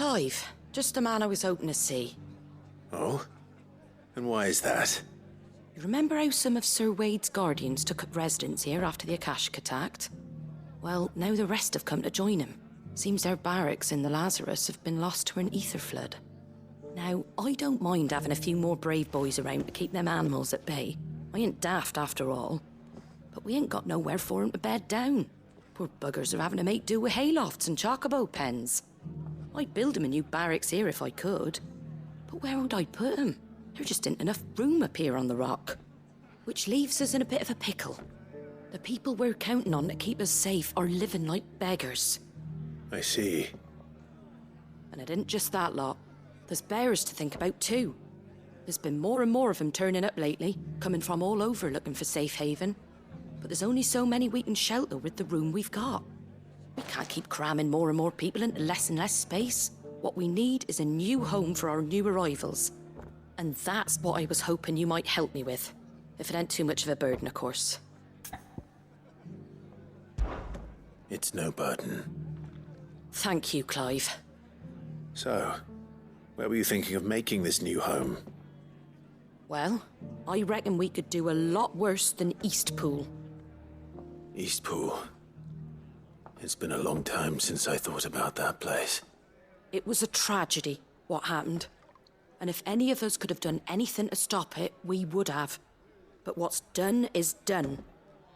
Clive. Just the man I was hoping to see. Oh? And why is that? You remember how some of Sir Wade's guardians took up residence here after the Akashic attacked? Well, now the rest have come to join him. Seems their barracks in the Lazarus have been lost to an ether flood. Now, I don't mind having a few more brave boys around to keep them animals at bay. I ain't daft after all. But we ain't got nowhere for 'em to bed down. Poor buggers are having to make do with haylofts and chocobo pens. I'd build 'em a new barracks here if I could. But where would I put 'em? There just ain't enough room up here on the rock. Which leaves us in a bit of a pickle. The people we're counting on to keep us safe are living like beggars. I see. And it isn't just that lot. There's bears to think about too. There's been more and more of them turning up lately, coming from all over looking for safe haven. But there's only so many we can shelter with the room we've got. We can't keep cramming more and more people into less and less space. What we need is a new home for our new arrivals. And that's what I was hoping you might help me with. If it ain't too much of a burden, of course. It's no burden. Thank you, Clive. So, where were you thinking of making this new home? Well, I reckon we could do a lot worse than Eastpool. Eastpool. It's been a long time since I thought about that place. It was a tragedy, what happened. And if any of us could have done anything to stop it, we would have. But what's done is done.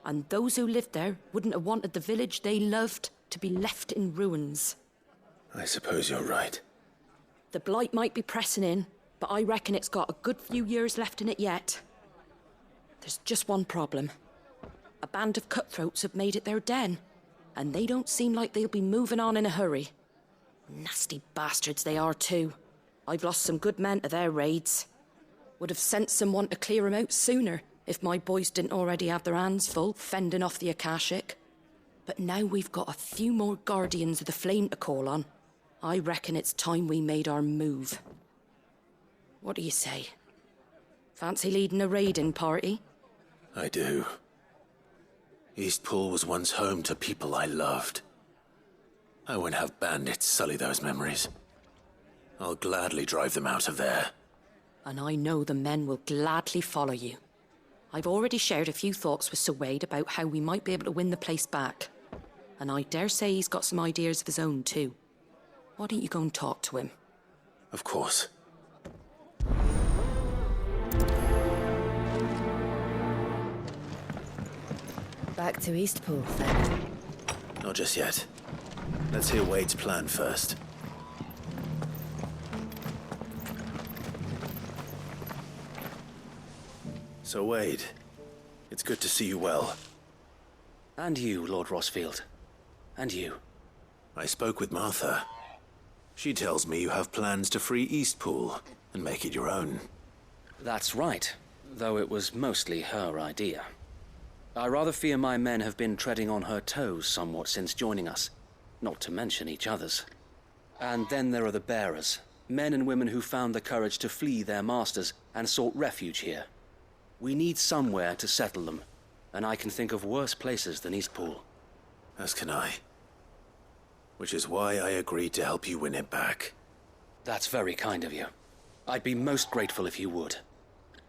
And those who lived there wouldn't have wanted the village they loved to be left in ruins. I suppose you're right. The blight might be pressing in, but I reckon it's got a good few years left in it yet. There's just one problem. A band of cutthroats have made it their den, and they don't seem like they'll be moving on in a hurry. Nasty bastards they are too. I've lost some good men to their raids. Would have sent someone to clear 'em out sooner if my boys didn't already have their hands full fending off the Akashic. But now we've got a few more guardians of the flame to call on. I reckon it's time we made our move. What do you say? Fancy leading a raiding party? I do. Eastpool was once home to people I loved. I won't have bandits sully those memories. I'll gladly drive them out of there. And I know the men will gladly follow you. I've already shared a few thoughts with Sir Wade about how we might be able to win the place back. And I dare say he's got some ideas of his own too. Why don't you go and talk to him? Of course. Back to Eastpool, then. Not just yet. Let's hear Wade's plan first. So Wade, it's good to see you well. And you, Lord Rossfield. And you. I spoke with Martha. She tells me you have plans to free Eastpool and make it your own. That's right, though it was mostly her idea. I rather fear my men have been treading on her toes somewhat since joining us, not to mention each other's. And then there are the bearers, men and women who found the courage to flee their masters and sought refuge here. We need somewhere to settle them, and I can think of worse places than Eastpool. As can I. Which is why I agreed to help you win it back. That's very kind of you. I'd be most grateful if you would.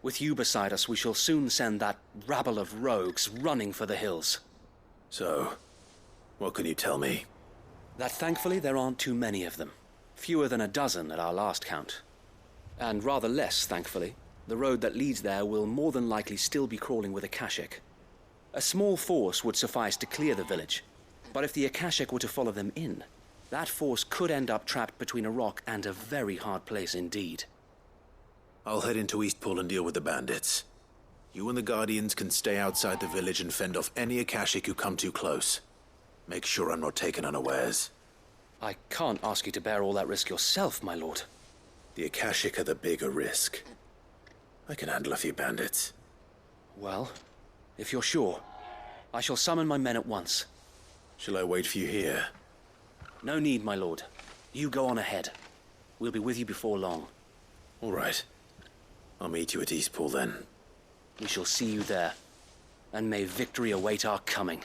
With you beside us, we shall soon send that rabble of rogues running for the hills. So, what can you tell me? That thankfully there aren't too many of them. Fewer than a dozen at our last count. And rather less, thankfully, the road that leads there will more than likely still be crawling with Akashic. A small force would suffice to clear the village, but if the Akashic were to follow them in, that force could end up trapped between a rock and a very hard place indeed. I'll head into Eastpool and deal with the bandits. You and the Guardians can stay outside the village and fend off any Akashic who come too close. Make sure I'm not taken unawares. I can't ask you to bear all that risk yourself, my lord. The Akashic are the bigger risk. I can handle a few bandits. Well, if you're sure, I shall summon my men at once. Shall I wait for you here? No need, my lord. You go on ahead. We'll be with you before long. All right. I'll meet you at Eastpool then. We shall see you there. And may victory await our coming.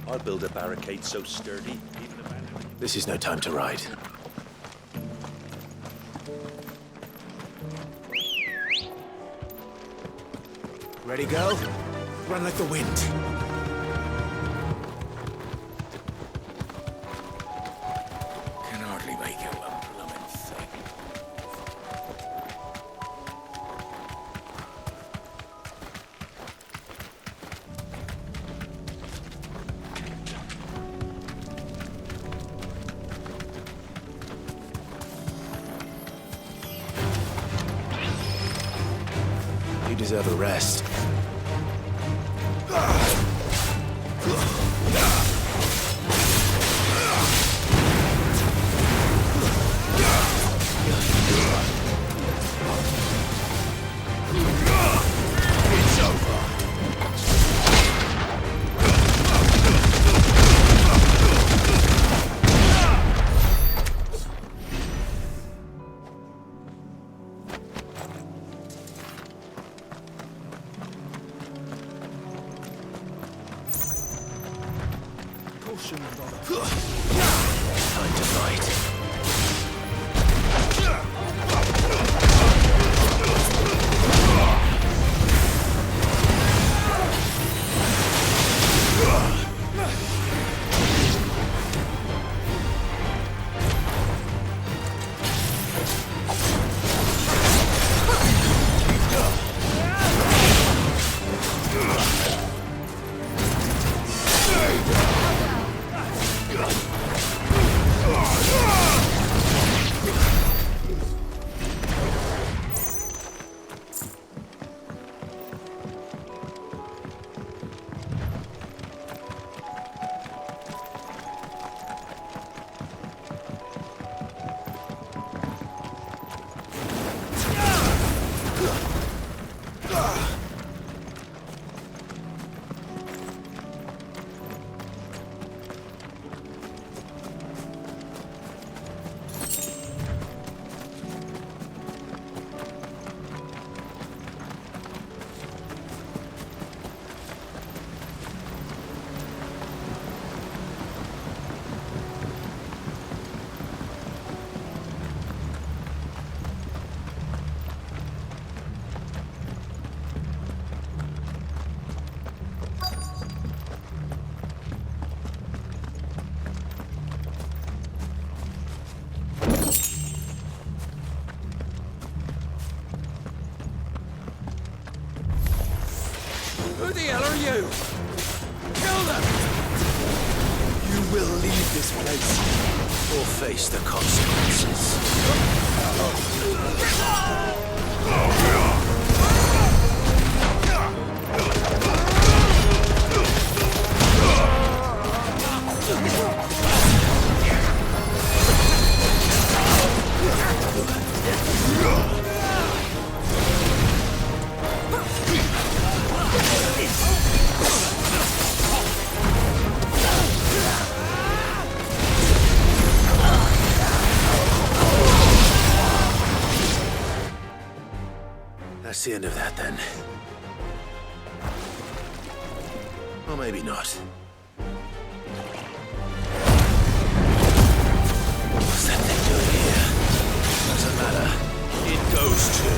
I'll build a barricade so sturdy, even a man... This is no time to ride. Ready, go? Run like the wind. Can hardly make out a blooming thing. You deserve a rest. It's over. Time to fight. Who the hell are you? Kill them! You will leave this place or face the consequences. That's the end of that, then. Or maybe not. What's that thing doing here? Doesn't matter. It goes too.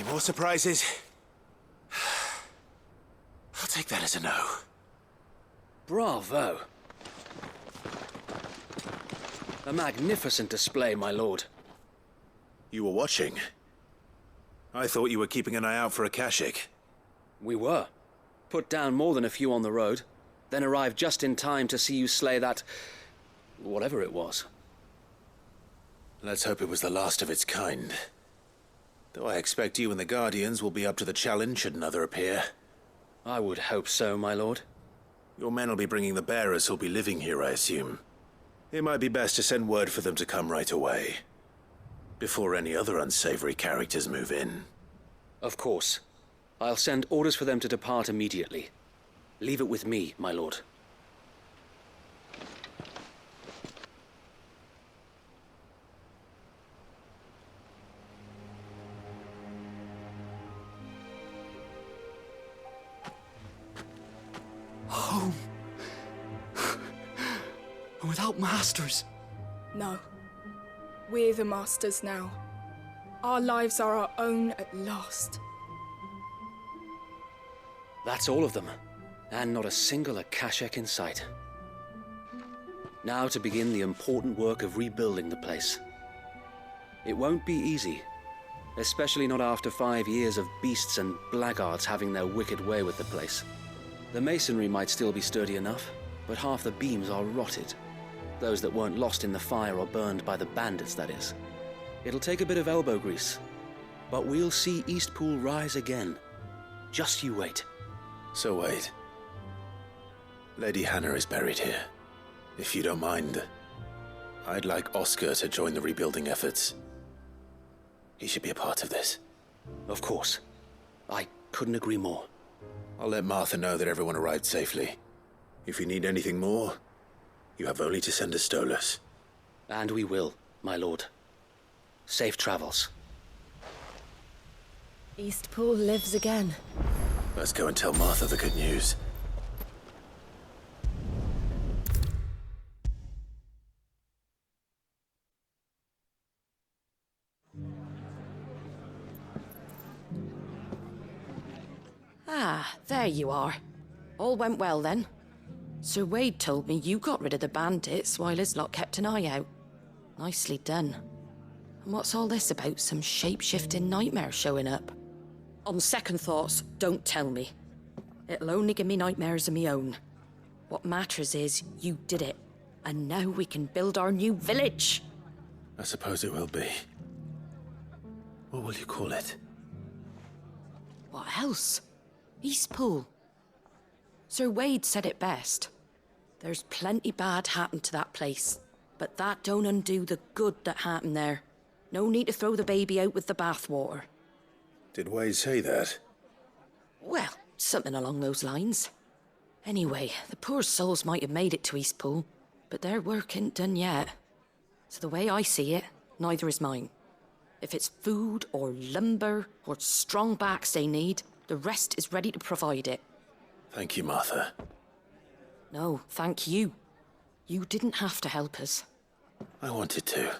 Any more surprises? I'll take that as a no. Bravo. A magnificent display, my lord. You were watching. I thought you were keeping an eye out for a Akashic. We were. Put down more than a few on the road, then arrived just in time to see you slay that... whatever it was. Let's hope it was the last of its kind. Though I expect you and the Guardians will be up to the challenge should another appear. I would hope so, my lord. Your men will be bringing the bearers who'll be living here, I assume. It might be best to send word for them to come right away, before any other unsavory characters move in. Of course. I'll send orders for them to depart immediately. Leave it with me, my lord. Home. Without masters. No. We're the masters now. Our lives are our own at last. That's all of them, and not a single Akashic in sight. Now to begin the important work of rebuilding the place. It won't be easy, especially not after 5 years of beasts and blackguards having their wicked way with the place. The masonry might still be sturdy enough, but half the beams are rotted. Those that weren't lost in the fire or burned by the bandits, that is. It'll take a bit of elbow grease, but we'll see Eastpool rise again. Just you wait. So wait. Lady Hannah is buried here. If you don't mind, I'd like Oscar to join the rebuilding efforts. He should be a part of this. Of course. I couldn't agree more. I'll let Martha know that everyone arrived safely. If you need anything more, you have only to send a Stolas. And we will, my lord. Safe travels. Eastpool lives again. Let's go and tell Martha the good news. Ah, there you are. All went well then. Sir Wade told me you got rid of the bandits while his lot kept an eye out. Nicely done. And what's all this about some shape-shifting nightmare showing up? On second thoughts, don't tell me. It'll only give me nightmares of me own. What matters is you did it. And now we can build our new village. I suppose it will be. What will you call it? What else? Eastpool. Sir Wade said it best. There's plenty bad happened to that place, but that don't undo the good that happened there. No need to throw the baby out with the bathwater. Did Wade say that? Well, something along those lines. Anyway, the poor souls might have made it to Eastpool, but their work ain't done yet. So the way I see it, neither is mine. If it's food or lumber or strong backs they need, the rest is ready to provide it. Thank you, Martha. No, thank you. You didn't have to help us. I wanted to.